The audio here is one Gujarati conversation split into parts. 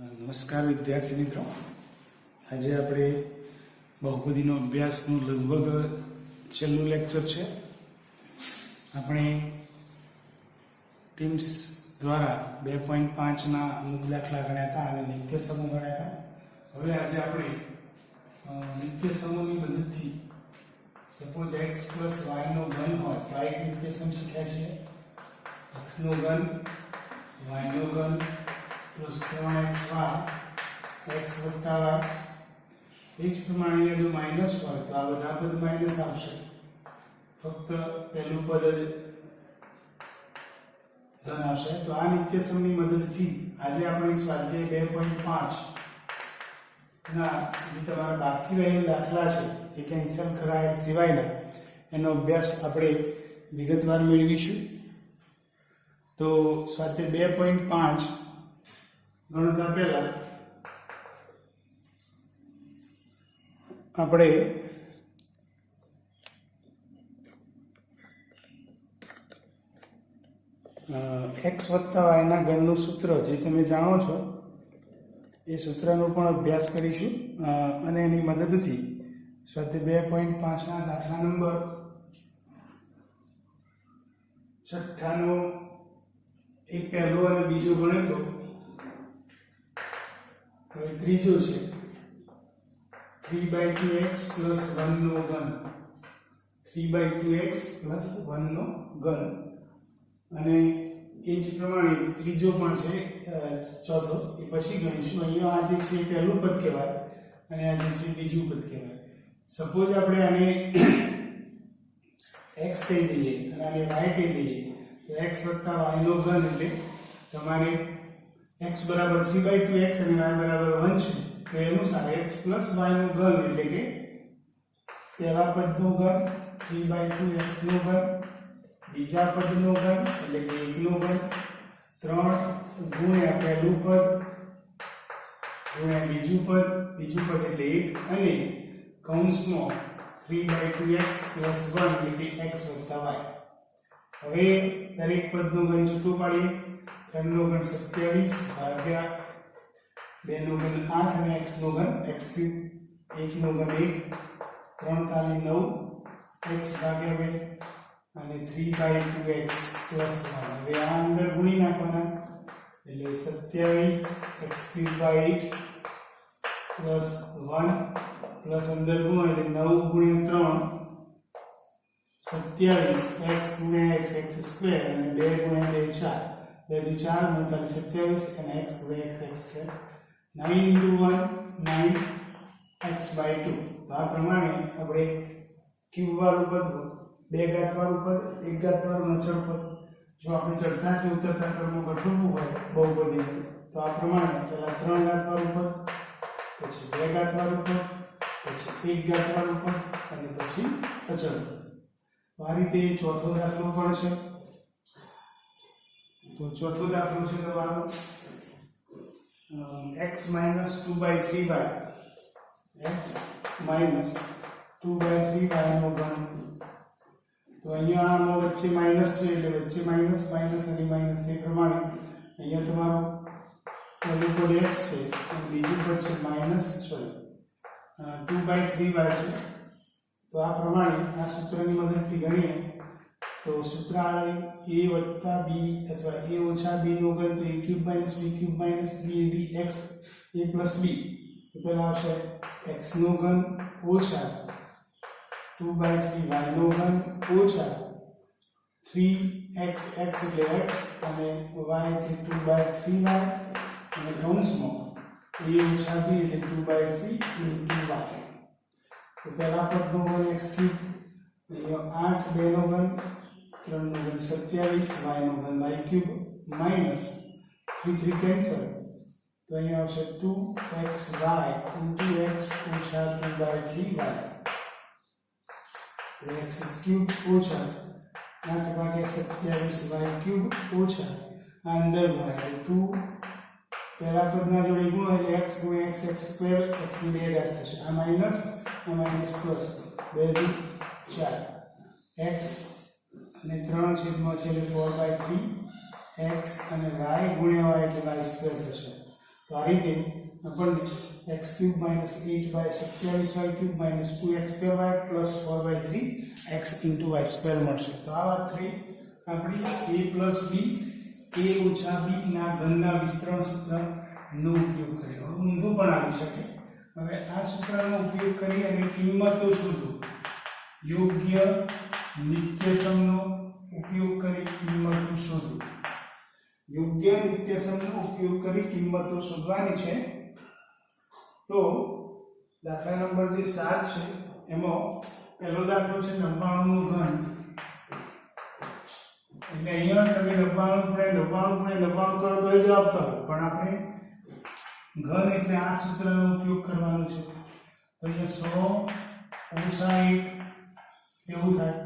નમસ્કાર વિદ્યાર્થી મિત્રો, આજે આપણે બહુપદીનો અભ્યાસનું લગભગ છેલ્લું લેક્ચર છે. આપણે ટીમ્સ દ્વારા 2.5ના અમુક દાખલા ગણ્યા હતા અને નિત્ય સમૂહ ગણ્યા હતા. હવે આજે આપણે નિત્ય સમૂહની મદદથી સપોઝ x પ્લસ y નો ઘન હોય તો આ એક નિત્ય સમૂહ શીખ્યા છીએ. x નો ઘન, y નો ઘન plus 3xy x વત્તા y. એ જ પ્રમાણે જો માઇનસ હોય તો આ બધા પદ માઇનસ આવશે, ફક્ત પહેલું પદ જ ધન આવશે. તો આ નિત્ય સમૂહની મદદથી આજે આપણે સ્વાધ્યાય 2.5 ના જે તમારા બાકી રહેલ દાખલા છે જે કેન્સલ કરાયેલ સિવાયના એનો અભ્યાસ આપણે વિગતવાર મેળવીશું. તો સ્વાધ્યાય 2.5 ગણતા પહેલા આપણે x વત્તા y ના ઘનનું સૂત્ર જે તમે જાણો છો એ સૂત્રનો પણ અભ્યાસ કરીશું અને એની મદદથી સ્વાધ્યાય 2.5 ના દાખલા નંબર 6 નો એક પહેલો અને બીજો ગણ્યો તો હવે ત્રીજો છે 3/2x plus 1 નો ઘન, 3/2x plus 1 નો ઘન. અને એ જ પ્રમાણે ત્રીજો પણ છે ચોથો, એ પછી ગણીશું. અહીંયા આ જે છે એ પહેલું પદ કહેવાય અને આ જે છે બીજું પદ કહેવાય. સપોઝ આપણે આને x કહી દઈએ અને આને y કહી દઈએ તો x વત્તા y નો ઘન એટલે તમારે x બરાબર 3/2x અને y બરાબર 1 છે. તો એનું સારે x plus y નો ઘન એટલે કે પહેલા પદનો ઘન 3/2x નો ઘન, બીજા પદનો ઘન એટલે કે 1 નો ઘન, 3 ગુણ્યા પહેલું પદ ગુણ્યા બીજું પદ એટલે 1 અને કૌંસમાં 3/2x plus 1 એટલે કે x વત્તા y. હવે દરેક પદનો ઘન છૂટો પાડીએ. 3 નો ઘન 27 ભાગ્યા 2 નો ઘન 8 અને x નો ઘન x3, 1 નો ઘન 1, 3 તાલી 9 x ભાગ્યા 2 અને 3/2x plus 1. હવે આ અંદર ગુણી નાખવાના એટલે 27 x3/8 plus 1 plus અંદર ગુણો એટલે 9 ગુણ્યા 3 27 x ગુણ્યા x x સ્ક્વેર અને 2 ગુણ્યા 2 4, 2 થી 4 = 27 અને x ગુણ્યા x સ્ક્વેર. 9 into 1 9x/2. તો આ પ્રમાણે આપણે ક્યુબ વાળું પદ, બે ઘાત વાળું પદ, એક ઘાત વાળું અચળ પદ જો આપણે ચડતા કે ઉતરતા ક્રમમાં ગોઠવવું હોય બહુપદી તો આ પ્રમાણે પહેલા 3 ઘાત વાળું પદ, પછી 2 ઘાત વાળું પદ, પછી 1 ઘાત વાળું પદ અને પછી અચળ પદ. આ રીતે ચોથો દાખલો પણ છે. તો ચોથો દાખલો છે તમારો x minus 2/3y, x minus 2/3y નો ઘન. તો અહીંયા આનો વચ્ચે માઈનસ છે એટલે વચ્ચે માઈનસ માઈનસ અને માઈનસ એ પ્રમાણે અહીંયા તમારું પહેલું પદ x છે અને બીજું પદ છે માઈનસ 2/3y છે. તો આ પ્રમાણે આ સૂત્રની મદદથી ગણીએ તો સૂત્ર આવે a વત્તા b અથવા a ઓછા b નો ઘન તો a cube minus b cube minus 3abx a plus b. તો પહેલા આવશે x નો ઘન ઓછા 2/3y નો ઘન ઓછા 3x x એટલે x અને y એટલે 2/3y અને કૌંસમાં a ઓછા b એટલે 2/3 into y. તો પહેલા પદનો ઘન x ક્યુબ, અહીંયા 8 2 નો ઘન, 3 નો ઘન 27 y નો ઘન y ક્યુબ માઈનસ 3 કેન્સલ તો અહીંયા આવશે 2xy into x ઓછા 2/3y. x ક્યુબ ઓછા 8 ભાગ્યા 27 y ક્યુબ ઓછા આ અંદર ગુણાય 2 પહેલા પદના જોડે ગુણો એટલે x ગુણ્યા x x સ્ક્વેર x ની 2 ઘાત થશે. આ માઈનસ પ્લસ 2 થી 4 x અને 3 છેદમાં છે એટલે 4/3 x અને y ગુણ્યા y એટલે y સ્ક્વેર થશે. તો આ રીતે આપણને x cube minus 8 by 27 y cube minus 2x square y plus 4 by 3 x into y square મળશે. તો આ વાત થઈ આપણી a plus b a ઓછા b ના ઘનના વિસ્તરણ સૂત્રનો ઉપયોગ કર્યો. ઊંધું પણ આવી શકે. હવે આ સૂત્રનો ઉપયોગ કરી અને કિંમતો શોધો. યોગ્ય નિત્યસમનો ઉપયોગ કરી કિંમતો શોધો. યોગ્ય નિત્યસમનો ઉપયોગ કરી કિંમતો શોધવાની છે. તો દાખલા નંબર જે 7 છે એમાં પહેલો દાખલો છે 99 નું ઘન. એટલે અહીંયા તમે 99 કરો તો એ જવાબ થાય, પણ આપણે ઘન એટલે આ સૂત્રનો ઉપયોગ કરવાનો છે. તો અહીંયા 100 - 1 એવું થાય,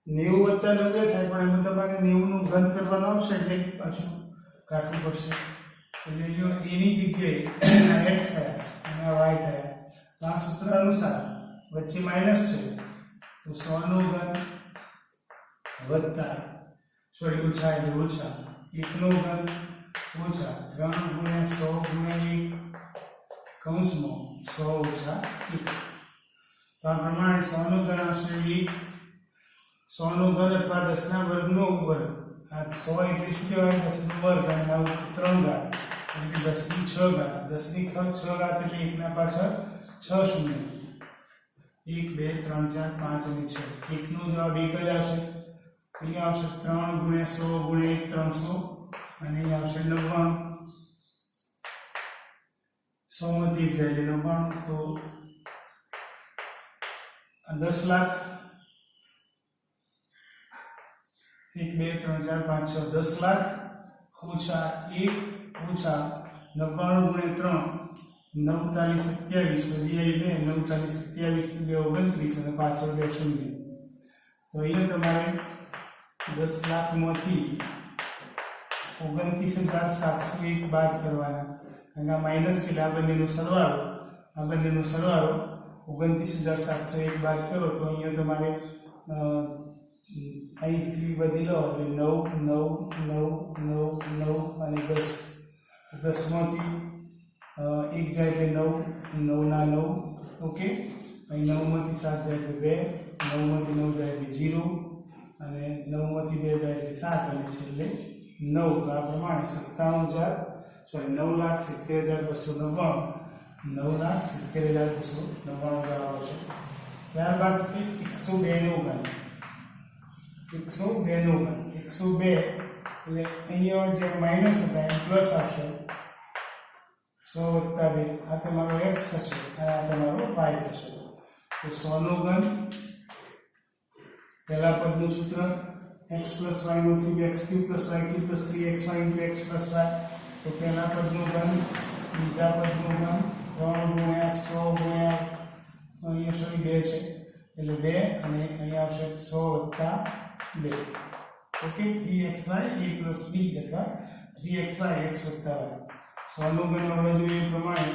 90 + 90 થાય, પણ એમાં તમારે 90 નું ઘન કરવાનું આવશે એટલે પાછું કાઢવું પડશે. એટલે અહીંયા a ની જગ્યાએ x થાય અને y થાય. તો આ સૂત્ર અનુસાર વચ્ચે માઈનસ છે, તો 100 નું ઘન વત્તા ઓછા એટલે ઓછા 1 નું ઘન ઓછા 3 × 100 × 1 કૌંસમાં 100 - 1. તો આ પ્રમાણે 100 નું ઘન આવશે 1, 100 નું ઘન અથવા 10 ના વર્ગનો વર્ગ. આ 100 એટલે શું કહેવાય? 10 નો વર્ગ અને 3 ઘાત એટલે 10 ની 6 ઘાત. 10 ની 6 ઘાત એટલે 1 ના પાછળ 6 શૂન્ય. 1 2 3 4 5 અને 6. 1 નો જવાબ 1 જ આવશે. અહીંયા આવશે 3 × 100 × 1 300 અને અહીંયા આવશે 99. 100 માંથી 1 જાય એટલે 99. તો 10 લાખ 1 2 3 4 5 6 10 લાખ ઓછા 1 ઓછા 99 × 3 9 તાલી 27 વધી આવી 2 9 તાલી 27 29 અને પાછળ 2 શૂન્ય. તો અહીંયા તમારે 10 લાખ માંથી 29,701 બાદ કરવાના. અને આ માઈનસ છે એટલે આ બંનેનો સરવાળો 29,701 બાદ કરો તો અહીંયા તમારે અહીંથી બધી લો એટલે 9 9 9 9 અને 10. 10 માંથી 1 જાય એટલે 9 9 ના 9. ઓકે, અહીં 9 માંથી 7 જાય એટલે 2, 9 માંથી 9 જાય એટલે 0 અને 9 માંથી 2 જાય એટલે 7 અને છેલ્લે 9. તો આ પ્રમાણે 9,70,299 9,70,299 જવાબ આવશે. ત્યારબાદ છે 102 નું ઘન. 102 નું ઘન 102 એટલે અહીંયા જે માઈનસ હતા એ પ્લસ આવશે. 100 + 2 આ તમારો x થશે અને આ તમારો y થશે. તો 100 નું ઘન પહેલા પદનું સૂત્ર x + y નું cube x cube + y cube + 3xy × x + y. તો પહેલા પદનું ઘન બીજા પદનું ઘન 3 × 100 × અહીંયા 2 છે એટલે 2 અને અહીંયા આવશે 100 + 2. ઓકે, 3xy a + b અથવા 3xy x + y. 100 નું ઘન આપણે જોઈએ એ પ્રમાણે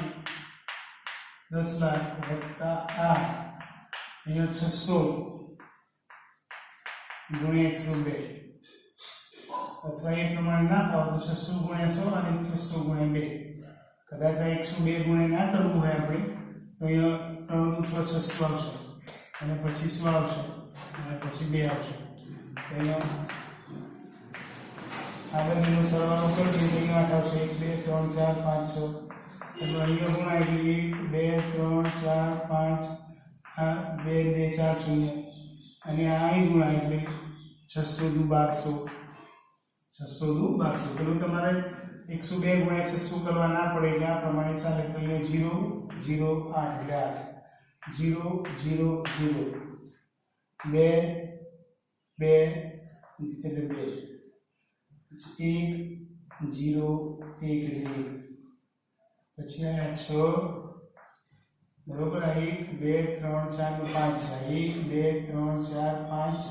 10 લાખ વત્તા આ અહીંયા 600 × 102 અથવા એ પ્રમાણે ના થાવ તો 600 × 100 અને 600 × 2. કદાચ આ 102 ગુણ્યા ના કરવું હોય આપણે તો અહીંયા 3 × 6 600 આવશે અને પછી 100 આવશે અને પછી 2 આવશે. તો અહીંયા આ બંનેનો સરવાળો કરીએ તો અહીંયા 8 આવશે 1 2 3 4 5 6. એટલે અહીંયા ગુણાય એટલે 1 2 3 4 5 આ 2 2 4 શૂન્ય અને આ અહીં ગુણાય એટલે 600 નું 1200. 600 નું 1200. પેલું તમારે 102 × 600 કરવા ના પડે એટલે આ પ્રમાણે ચાલે. તો અહીંયા 0 0 8 એટલે 8 0 0 0 2 2 એટલે 2 1 0 1 એટલે 1 પછી આ 6 બરોબર. આ 1 2 3 4 5 1 2 3 4 5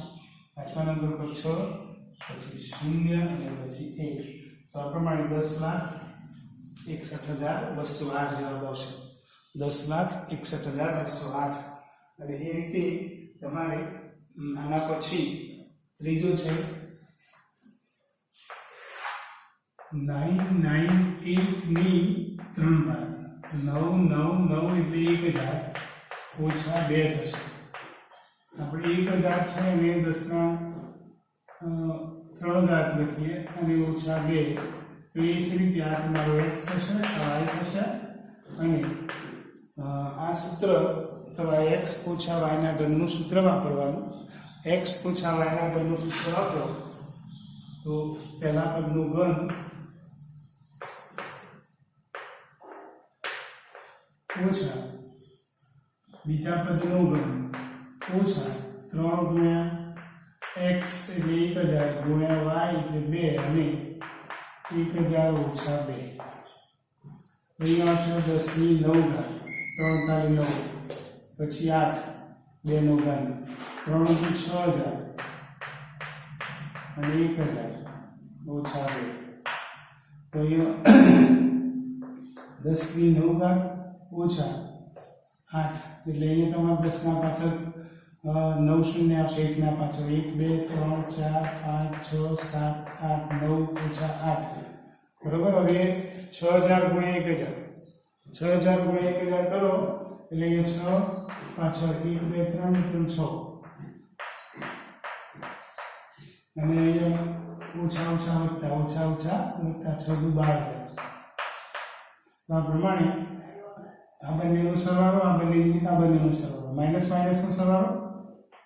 પાંચમા નંબર પર 6 પછી 0 અને પછી 1. તો આ પ્રમાણે 10,61,208 જવાબ આવશે. 10,61,208. અને એ રીતે તમારે આના પછી ત્રીજો છે 998 ની 3 ઘાત 999 એટલે 1000 ઓછા 2 થશે. આપણે 1000 છે અને 10 ના 3 ઘાત લખીએ અને ઓછા 2 તો એ રીતે આ તમારો x થશે, આ y થશે અને આ સૂત્ર અથવા x ઓછા y ના ઘનનું સૂત્ર વાપરવાનું. x ઓછા y ના ઘનનું સૂત્ર વાપરો તો પહેલા પદનું ઘન ઓછા બીજા પદનું ઘન ઓછા 3 ગુણ્યા x એટલે 1000 ગુણ્યા y એટલે 2 અને 1000 ઓછા 2. અહીંયા આવશે 10 ની 9 ઘાત 3 તાલી 9 પછી 8 2 નો ઘન 3 × 6000 અને 1000 ઓછા 2. તો અહીંયા 10 ની 9 ઘાત ઓછા 8 એટલે અહીંયા તમારે 10 ના પાછળ 9 શૂન્ય આવશે, 1 ના પાછળ 1 2 3 4 5 6 7 8 9 ઓછા 8 બરોબર. હવે 6000 ગુણ્યા 1000 6000 ગુણ્યા 1000 કરો એટલે અહીંયા 6 પાછળ 1 2 3 6 અને અહીંયા ઓછા ઓછા વત્તા ઓછા ઓછા વત્તા 6 દુ 12000. તો આ પ્રમાણે આ બંનેનો સરવાળો આ બંનેનો સરવાળો માઇનસ માઇનસનો સરવાળો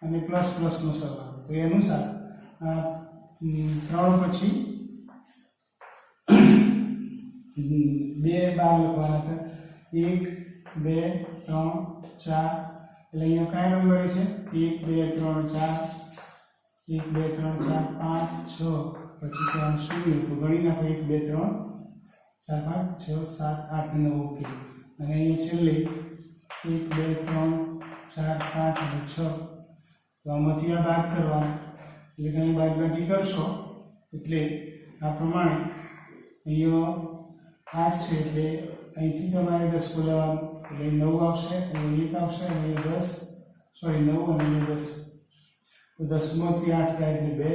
અને પ્લસ પ્લસનો સરવાળો. તો એ અનુસાર આ 3 પછી 2 બાર લખવાના હતા 1 2 3 4 એટલે અહીંયા કયા નંબર છે 1 2 3 4 1 2 3 4 5 6 પછી 3 શૂન્ય તો ગણી નાખો 1 2 3 4 5 6 7 8 9 ઓકે. અને અહીંયા છેલ્લે 1 2 3 4 5 અને 6 તો આમાંથી આ બાદ કરવાનું એટલે તમે બાદબાકી કરશો એટલે આ પ્રમાણે અહીંયા 8 છે એટલે અહીંથી તમારે 10 બોલાવવાનું એટલે 9 આવશે અને 1 આવશે અને 10 સોરી 9 અને 10 તો 10 માંથી 8 જાય એટલે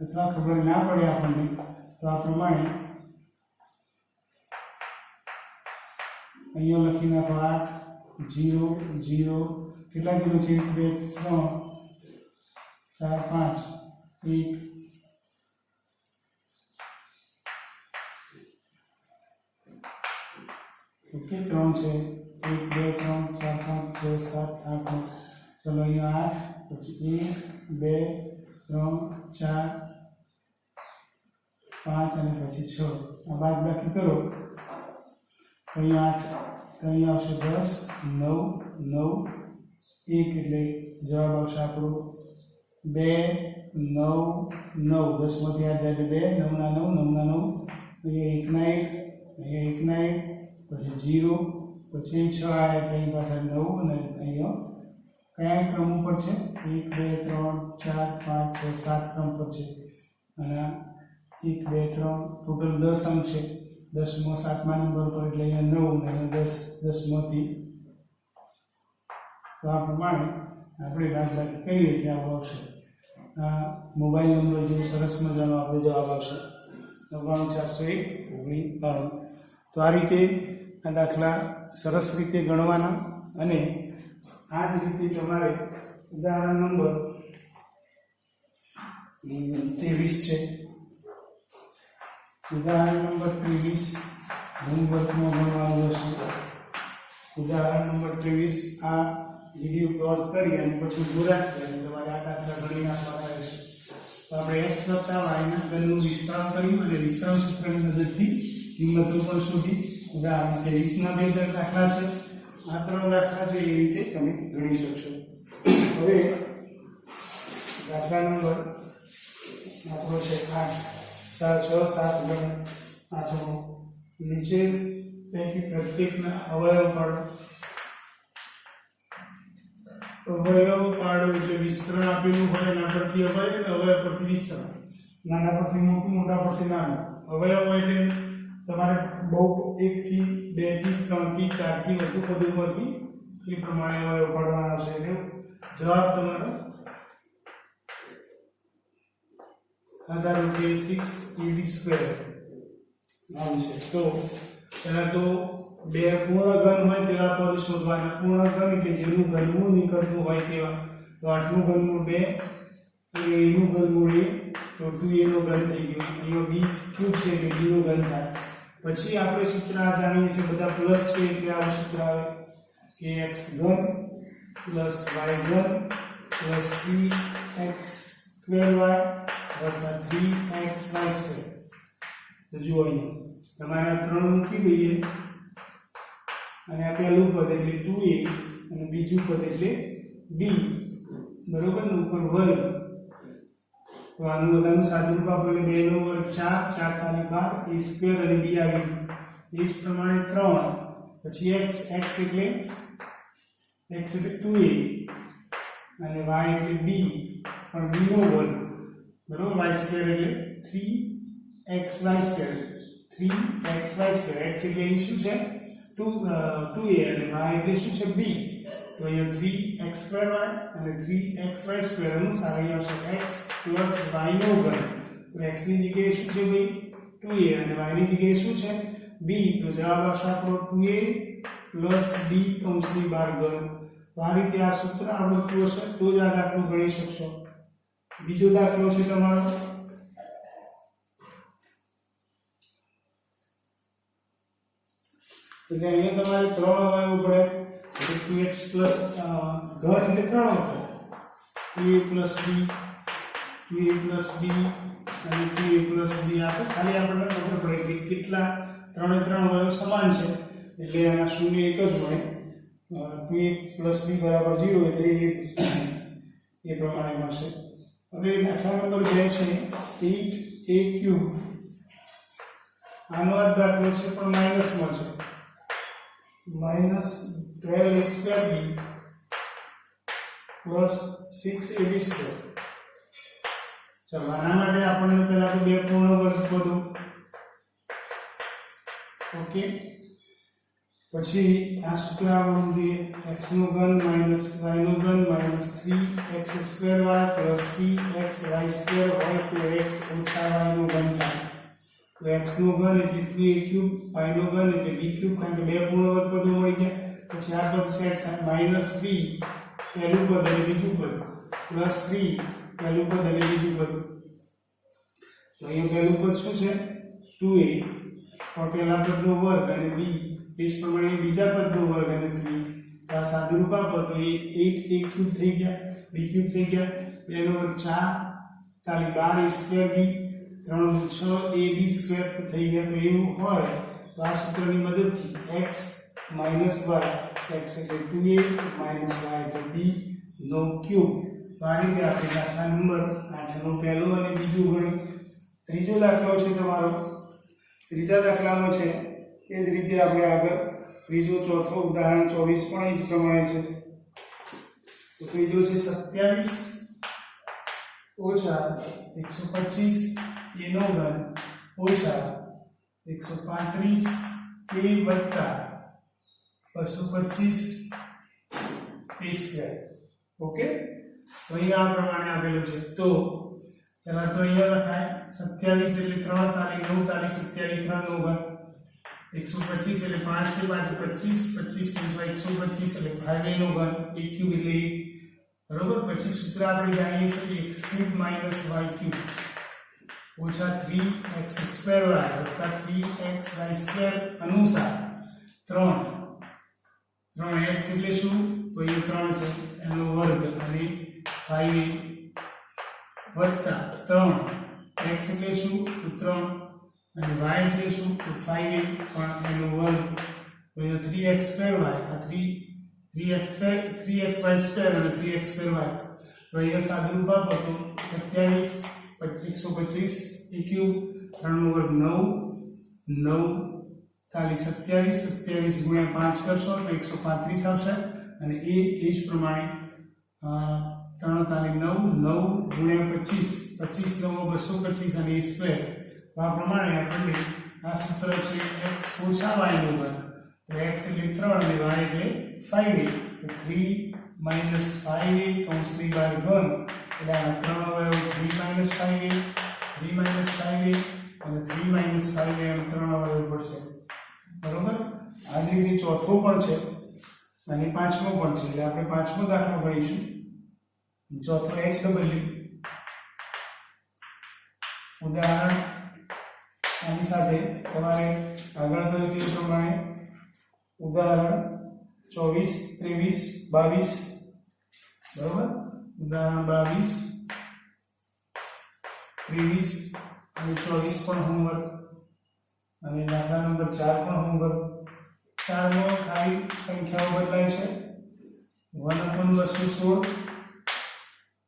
2 અથવા ખબર ના પડે આપણને તો આ પ્રમાણે અહીંયા લખી નાખો 8 0 0 કેટલા 0 છે 1 2 3 4 5 1 ઓકે 3 છે 1 2 3 4 5 6 7 8 9 ચલો અહીંયા 8 પછી 1 2 3 4 5 અને પછી 6 આ બાદબાકી કરો અહીંયા 8 અહીંયા આવશે 10 9 9 1 એટલે જવાબ આવશે આપણો 2 9 9 10 માંથી 8 જાય 2 9 ના 9 9 ના 9 અહીંયા 1 ના 1 પછી 0 પછી 6 આવે એટલે અહીં પાછા 9 અને અહીંયા કયા ક્રમ ઉપર છે 1 2 3 4 5 6 7 ક્રમ પર છે અને 1 2 3 ટોટલ 10 અંક છે 10મો 7મા નંબર પર એટલે અહીંયા 9 અને 10 માંથી તો આ પ્રમાણે આપણે બાદબાકી કરીએ ત્યાં આવશે આ મોબાઈલ નંબર જેવું સરસ મજાનો આપણે જવાબ આવશે 99401 તો આ રીતે આ દાખલા સરસ રીતે ગણવાના અને આ જ રીતે તમારે ઉદાહરણ નંબર 23 છે ઉદાહરણ નંબર 23 હોમવર્કમાં ગણવાનું હશે. ઉદાહરણ નંબર 23 આ વિડીયો ક્લોઝ કરી અને પછી પૂરા કરી તમારે આ દાખલા ગણી નાખવાના રહેશે. તો આપણે x વત્તા y ના ઘનનું વિસ્તરણ કર્યું અને વિસ્તરણ સૂત્રની મદદથી કિંમતો પણ શોધી. ઉદાહરણ 23 ના બે દાખલા છે. આ 3 દાખલા છે એ રીતે તમે ગણી શકશો. હવે દાખલા નંબર આપણો છે 8 6 7 ગણ 8 નીચે પૈકી પ્રત્યેકના અવયવ પાડો. અવયવ પાડો એટલે વિસ્તરણ આપેલું હોય એના પરથી અવયવ અને અવયવ પરથી વિસ્તરણ. નાના પરથી મોટું, મોટા પરથી નાનું. અવયવ એટલે તમારે બહુ 1 થી 2 થી 3 થી 4 થી વધુ પદોમાંથી એ પ્રમાણે અવયવ પાડવાના છે. એટલે જવાબ તમારો ધારો કે 6ab² આમ છે. તો પહેલા તો બે પૂર્ણ ઘન હોય તેવા પદ શોધવાના. પૂર્ણ ઘન એટલે જેનું ઘનમૂળ નીકળતું હોય તેવા. તો 8 નું ઘનમૂળ 2, તો a નું ઘનમૂળ a, તો 2a નો ઘન થઈ ગયો. અહીંયા b ક્યુબ છે એટલે b નો ઘન થાય. પછી આપણે સૂત્ર આ જાણીએ છીએ બધા પ્લસ છે એટલે આવું સૂત્ર આવે કે x ઘન પ્લસ y ઘન પ્લસ 3x સ્ક્વેર y વત્તા 3xy સ્ક્વેર. તો જુઓ અહીંયા તમારે આ 3 મૂકી દઈએ અને આ પહેલું પદ એટલે 2a અને બીજું પદ એટલે b, બરોબર ને, ઉપર વર્ગ. તો આનું બધાનું સાદુરૂપ આપણે 2 નો વર્ગ 4, 4 તાલી 12, a સ્ક્વેર અને b આવી ગયું. એ જ પ્રમાણે 3, પછી x એટલે 2a અને y એટલે b, પણ b નો વર્ગ, બરોબર. y સ્ક્વેર એટલે 3xy square, 3xy square. x એટલે અહીં શું છે 2a અને y એટલે શું છે b. તો અહીંયા 3x સ્ક્વેર y અને 3xy સ્ક્વેર અનુસાર અહીં આવશે x પ્લસ y નો ઘન. તો x ની જગ્યાએ શું છે ભાઈ 2a અને y ની જગ્યાએ શું છે b. તો જવાબ આવશે આપણો 2a પ્લસ b કૌંસની બહાર ઘન. તો આ રીતે આ સૂત્ર આવડતું હશે તો જ આ દાખલો ગણી શકશો. બીજો દાખલો છે તમારો એટલે અહીંયા તમારે 3 આવવું પડે. 2x પ્લસ ઘન એટલે 3 વખત 2a પ્લસ b અને 2a પ્લસ b. આ તો ખાલી આપણને ખબર પડે કે કેટલા 3 અવયવ સમાન છે એટલે આના શૂન્ય એક જ હોય. 2a પ્લસ b બરાબર 0 એટલે એ પ્રમાણે મળશે. હવે દાખલા નંબર 2 છે 8a ક્યુબ. આનો આ દાખલો છે પણ માઇનસમાં છે. minus 12a square b plus 6ab square. ચાલો આના માટે આપણને પહેલા તો બે પૂર્ણ વર્ગ શોધો. ઓકે, પછી આ સૂત્ર આવડવું જોઈએ x નો ઘન minus y નો ઘન minus 3x square y plus 3xy square હોય તો x ઓછા y નો ઘન થાય. તો x નો ઘન એટલે 2a ક્યુબ, y નો ઘન એટલે b ક્યુબ, કારણ કે બે પૂર્ણ વર્ગ પદો મળી જાય. પછી આ પદ સેટ થાય -3 પહેલું પદ અને બીજું પદ પ્લસ 3 પહેલું પદ અને બીજું પદ. તો અહીંયા પહેલું પદ શું છે 2a, તો પહેલા પદનો વર્ગ અને b, એ જ પ્રમાણે બીજા પદનો વર્ગ અને 3. તો આ સાદુરૂપ આપો તો એ 8a ક્યુબ થઈ ગયા, b ક્યુબ થઈ ગયા, 2 નો વર્ગ 4 તાલી 12 a square b, 3 × 6 ab square તો થઈ ગયા. તો એવું હોય તો આ સૂત્રની મદદથી x minus y, x એટલે 2a minus y એટલે b નો ક્યુબ. તો આ રીતે આપણે દાખલા નંબર 8 નો પહેલો અને બીજું ગણ્યું. ત્રીજો દાખલો છે તમારો. ત્રીજા દાખલામાં છે એ જ રીતે આપણે આગળ ત્રીજો ચોથો ઉદાહરણ 24 પણ એ જ પ્રમાણે છે. તો ત્રીજો છે 27 ઓછા 125 a નો ઘન ઓછા 135 a વત્તા 225 a સ્ક્વેર. ઓકે, તો અહીંયા આ પ્રમાણે આપેલું છે. તો પહેલા તો અહીંયા લખાય 27 એટલે 3 તાલી 9 તાલી 27 3 નો ઘન, 125 એટલે 5 છે 5 25 25 125 એટલે 5a નો ઘન, a ક્યુબ એટલે બરોબર. પછી સૂત્ર આપણે જાણીએ છીએ x cube minus y cube ઓછા 3x સ્ક્વેર y વત્તા 3xy સ્ક્વેર અનુસાર 3x એટલે શું તો એ 3 છે એનો વર્ગ અને 5a વત્તા 3x એટલે શું તો 3 અને y એટલે શું તો 5a પણ એનો વર્ગ. તો એ 3x સ્ક્વેર y આ 3xy સ્ક્વેર અને 3x સ્ક્વેર y. તો અહીંયા સાદુરૂપ આપો તો 27 125 a ક્યુબ 3 નો વર્ગ 9 તાલી 27 ગુણ્યા 5 કરશો તો 135 આવશે. અને એ જ પ્રમાણે 3 તાલી 9 ગુણ્યા 25 25 9 225 અને a સ્ક્વેર. તો આ પ્રમાણે આપણને આ સૂત્ર છે x ઓછા y નો ઘન. તો x એટલે 3 અને y એટલે 5a. તો 3 minus 5a કૌંસની બહાર ઘન એટલે આ 3 અવયવ 3 minus 5a અને 3 - 5 એમ 3 અવયવ પડશે બરોબર આ જ રીતે ચોથો પણ છે અને પાંચમો પણ છે એટલે આપણે પાંચમો દાખલો ગણીશું ચોથો HW ઉદાહરણ આની સાથે તમારે આગળ કહ્યું તે પ્રમાણે ઉદાહરણ 24 23 22 બરોબર ઉદાહરણ 22 23 અને 24 પણ હોમવર્ક અને દાખલા નંબર 4 પણ હોમવર્ક 4 નો ખાલી સંખ્યાઓ બદલાય છે 1/216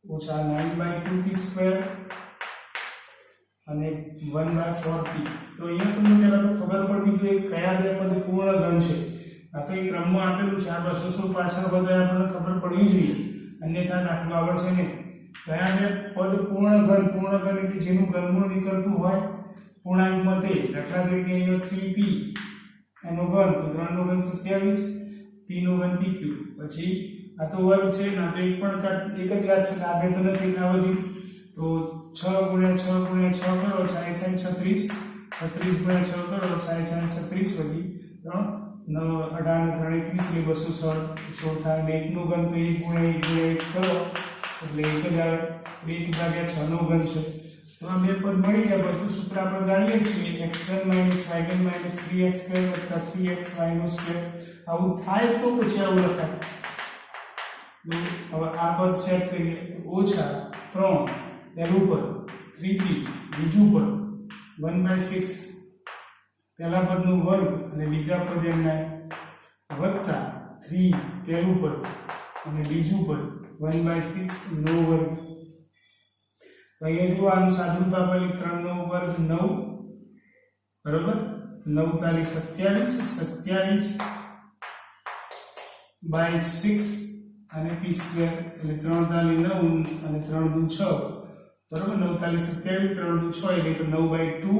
ઓછા 9/2p² અને 1/4p તો અહીંયા તમને પહેલા તો ખબર પડવી જોઈએ કયા બે પદ પૂર્ણ ઘન છે આ તો એક ક્રમમાં આપેલું છે આ 216 પાછળ બધા આપણને ખબર પડવી જોઈએ અન્યથા દાખલો આવડશે નહીં કયા બે પદ પૂર્ણ ઘન એટલે જેનું ઘનમૂળ નીકળતું હોય પૂર્ણાંકમાં તે દાખલા તરીકે અહીંયા 3p એનો ઘન તો 3 નો ઘન 27 p નો ઘન pq પછી આ તો વર્ગ છે ના તો એક જ ઘાત છે આ બે તો નથી ના વધી તો 6 × 6 × 6 કરો 36 36 36 × 6 કરો 36 36 વધી 9 18 3 21 216 થાય ને 1 નો ઘન તો 1 × 1 × 1 કરો એટલે 1/2/6 નો ઘન છે તો આ બે પદ મળી ગયા બધું સૂત્ર આપણે જાણીએ છીએ x3 - y3 - 3x² + 3xy². આવું થાય તો પછી આવું લખાય હવે આ પદ સેટ કરીએ ઓછા 3 પહેલું પદ 3p બીજું પદ 1/6 પહેલા પદનું વર્ગ અને બીજા પદ એમના વત્તા 3 પહેલું પદ અને બીજું પદ 1/6 નો વર્ગ તો અહીંયા જો આનું સાદુરૂપ આપેલી 3 નો વર્ગ 9 બરોબર 9 તાલી 27 27/6 અને p² એટલે 3 તાલી 9 અને 3 દુ 6 બરોબર 9 તાલી 27 3 દુ 6 એટલે 9/2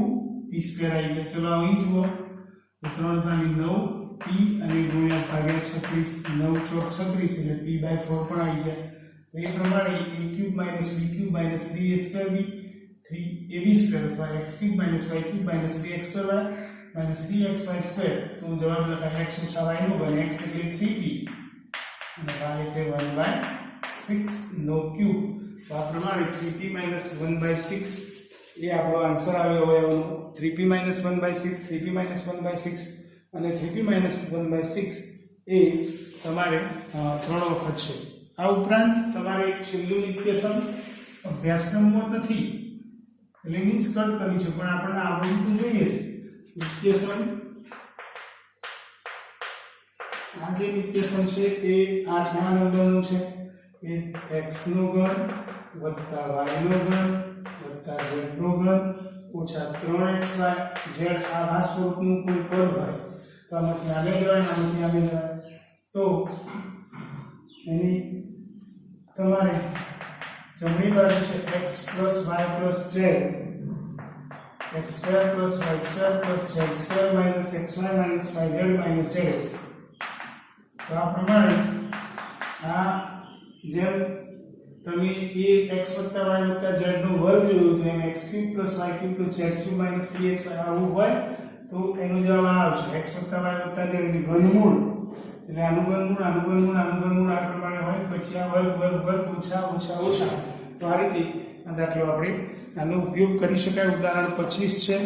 p² આવી ગયા ચલો અહીં જુઓ તો 3 તાલી 9 p અને ગુણ્યા ભાગ્યા 36 9 ચોક 36 એટલે p/4 પણ આવી ગયા તો એ પ્રમાણે a³ - b³ - 3a²b 3ab² અથવા x³ - y³ - 3x²y - 3xy² તો જવાબ લખાય x ઓછા y નો ઘન x એટલે 3p અને y એટલે 1/6 નો ક્યુબ તો આ પ્રમાણે 3p - 1/6 એ આપણો આન્સર આવ્યો હોય એનો 3p - 1/6 3p - 1/6 અને 3p - 1/6 એ તમારે 3 વખત છે આ ઉપરાંત તમારે એક છેલ્લું નિત્યસમ અભ્યાસક્રમમાં નથી એટલે મીન્સ કટ કર્યું છે પણ આપણને આવડવું તો જોઈએ નિત્યસમ આ જે નિત્યસમ છે એ 8મા નંબરનું છે એ x નો ઘન વત્તા y નો ઘન વત્તા z નો ઘન ઓછા 3xy z આ ભાગ સ્વરૂપનું કોઈ પદ હોય તો આમાંથી આગળ જવાય આમાંથી આગળ જવાય તો એની તમારે જમણી બાજુ છે x + y + z x² + y² + z² - xy - yz - zx તો આ પ્રમાણે આ જેમ તમે એ x + y + z નો વર્ગ જોયું તો એમ x³ + y³ + z³ - 3xy આવું હોય તો એનો જવાબ આવશે x + y + z એટલે ઘનમૂળ એટલે આનું ઘનમૂળ આ પ્રમાણે હોય પછી આ વર્ગ ઓછા તો આ રીતે આ દાખલો આપણે આનો ઉપયોગ કરી શકાય ઉદાહરણ 25 છે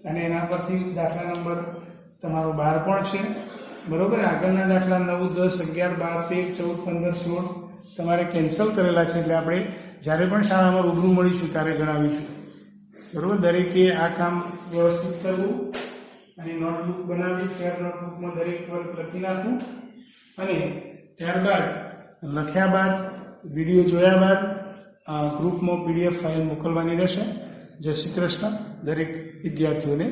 અને એના પરથી દાખલા નંબર તમારો 12 પણ છે બરોબર આગળના દાખલા 9 10 11 12 13 14 15 16 તમારે કેન્સલ કરેલા છે એટલે આપણે જ્યારે પણ શાળામાં રૂબરૂ મળીશું ત્યારે જણાવીશું બરોબર દરેકે આ કામ વ્યવસ્થિત કરવું અને નોટબુક બનાવી ફેર નોટબુકમાં દરેક વર્ગ લખી નાખવું અને ત્યારબાદ લખ્યા બાદ વિડીયો જોયા બાદ ગ્રુપમાં PDF ફાઇલ મોકલવાની રહેશે જય શ્રી કૃષ્ણ દરેક વિદ્યાર્થીઓને